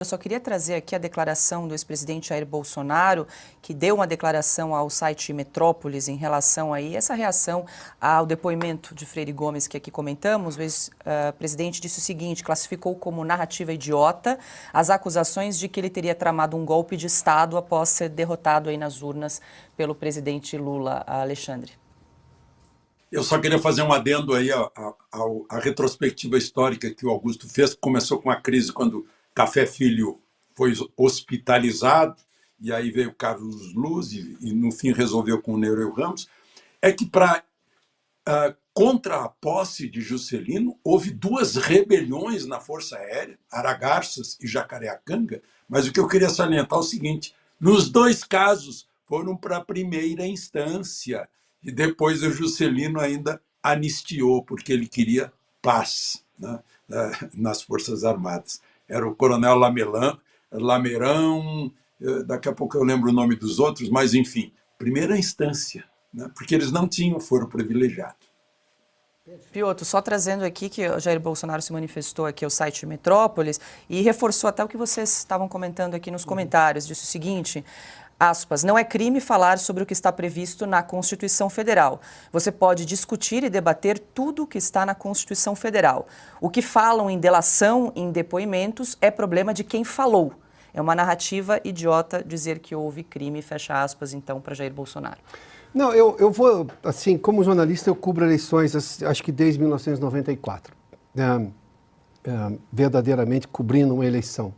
Eu só queria trazer aqui a declaração do ex-presidente Jair Bolsonaro, que deu uma declaração ao site Metrópolis em relação a essa reação ao depoimento de Freire Gomes que aqui comentamos. O ex-presidente disse o seguinte: classificou como narrativa idiota as acusações de que ele teria tramado um golpe de Estado após ser derrotado aí nas urnas pelo presidente Lula. Alexandre. Eu só queria fazer um adendo aí à retrospectiva histórica que o Augusto fez, que começou com a crise quando Café Filho foi hospitalizado, e aí veio Carlos Luz, e no fim resolveu com o Nereu Ramos, é que contra a posse de Juscelino, houve duas rebeliões na Força Aérea, Aragarças e Jacareacanga, mas o que eu queria salientar é o seguinte: nos dois casos foram para a primeira instância, e depois o Juscelino ainda anistiou, porque ele queria paz, né, nas Forças Armadas. Era o coronel Lameirão, daqui a pouco eu lembro o nome dos outros, mas enfim, primeira instância, né, porque eles não tinham foro privilegiado. Piotr, só trazendo aqui que o Jair Bolsonaro se manifestou aqui ao site Metrópolis e reforçou até o que vocês estavam comentando aqui nos comentários. Disse o seguinte, aspas, não é crime falar sobre o que está previsto na Constituição Federal. Você pode discutir e debater tudo o que está na Constituição Federal. O que falam em delação, em depoimentos, é problema de quem falou. É uma narrativa idiota dizer que houve crime, fecha aspas, então, para Jair Bolsonaro. Não, eu vou, assim, como jornalista, eu cubro eleições, acho que desde 1994, verdadeiramente cobrindo uma eleição.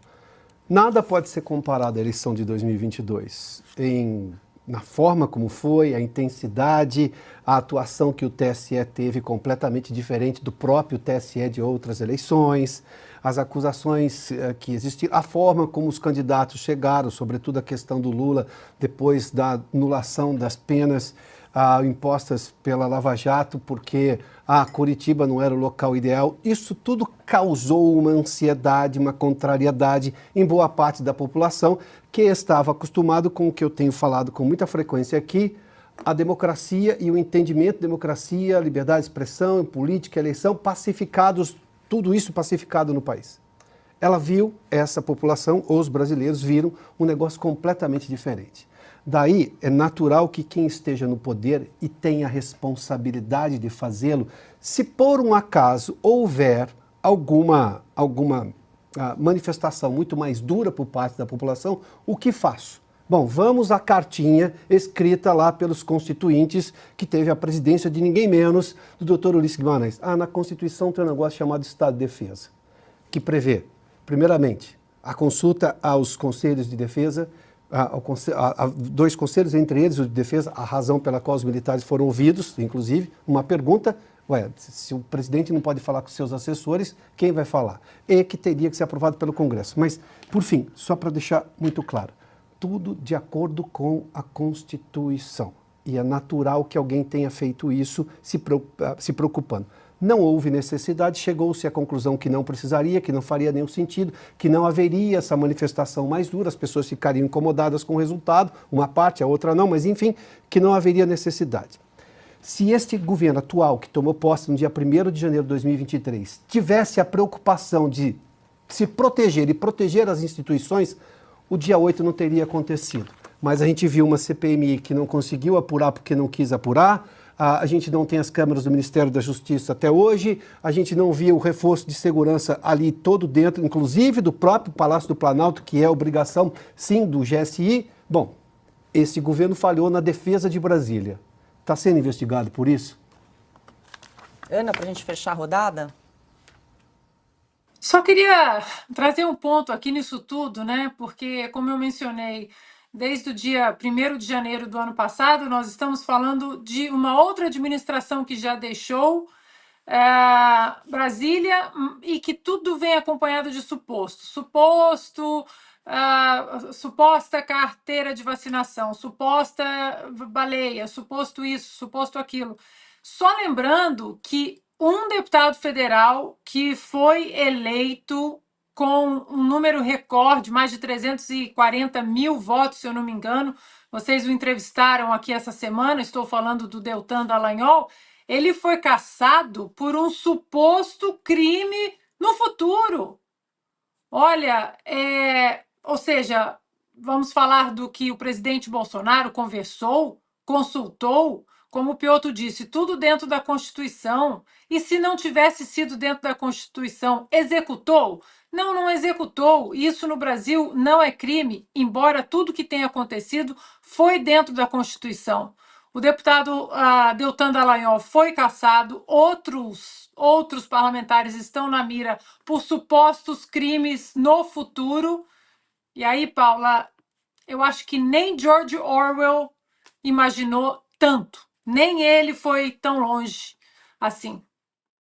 Nada pode ser comparado à eleição de 2022, na forma como foi, a intensidade, a atuação que o TSE teve completamente diferente do próprio TSE de outras eleições, as acusações que existiram, a forma como os candidatos chegaram, sobretudo a questão do Lula, depois da anulação das penas impostas pela Lava Jato, porque Curitiba não era o local ideal. Isso tudo causou uma ansiedade, uma contrariedade em boa parte da população que estava acostumado com o que eu tenho falado com muita frequência aqui, a democracia e o entendimento de democracia, liberdade de expressão, política, eleição, pacificados, tudo isso pacificado no país. Ela viu, essa população, os brasileiros viram um negócio completamente diferente. Daí é natural que quem esteja no poder e tenha a responsabilidade de fazê-lo, se por um acaso houver alguma manifestação muito mais dura por parte da população, o que faço? Bom, vamos à cartinha escrita lá pelos constituintes, que teve a presidência de ninguém menos do Dr. Ulisses Guimarães. Na Constituição tem um negócio chamado Estado de Defesa, que prevê, primeiramente, a consulta aos conselhos de defesa, a dois conselhos, entre eles o de defesa, a razão pela qual os militares foram ouvidos, inclusive, uma pergunta, se o presidente não pode falar com seus assessores, quem vai falar? E que teria que ser aprovado pelo Congresso. Mas, por fim, só para deixar muito claro, tudo de acordo com a Constituição. E é natural que alguém tenha feito isso se preocupando. Não houve necessidade, chegou-se à conclusão que não precisaria, que não faria nenhum sentido, que não haveria essa manifestação mais dura, as pessoas ficariam incomodadas com o resultado, uma parte, a outra não, mas enfim, que não haveria necessidade. Se este governo atual, que tomou posse no dia 1º de janeiro de 2023, tivesse a preocupação de se proteger e proteger as instituições, o dia 8 não teria acontecido. Mas a gente viu uma CPMI que não conseguiu apurar porque não quis apurar, a gente não tem as câmeras do Ministério da Justiça até hoje, a gente não viu o reforço de segurança ali todo dentro, inclusive do próprio Palácio do Planalto, que é obrigação, sim, do GSI. Bom, esse governo falhou na defesa de Brasília. Está sendo investigado por isso? Ana, para a gente fechar a rodada? Só queria trazer um ponto aqui nisso tudo, né? Porque, como eu mencionei, desde o dia 1º de janeiro do ano passado, nós estamos falando de uma outra administração que já deixou Brasília e que tudo vem acompanhado de suposta carteira de vacinação, suposta baleia, suposto isso, suposto aquilo. Só lembrando que um deputado federal que foi eleito com um número recorde, mais de 340 mil votos, se eu não me engano, vocês o entrevistaram aqui essa semana, estou falando do Deltan Dallagnol, ele foi cassado por um suposto crime no futuro. Olha, ou seja, vamos falar do que o presidente Bolsonaro conversou, consultou, como o Piotr disse, tudo dentro da Constituição. E se não tivesse sido dentro da Constituição, executou? Não, não executou. Isso no Brasil não é crime, embora tudo que tenha acontecido foi dentro da Constituição. O deputado Deltan Dallagnol foi cassado, outros parlamentares estão na mira por supostos crimes no futuro. E aí, Paula, eu acho que nem George Orwell imaginou tanto, nem ele foi tão longe assim.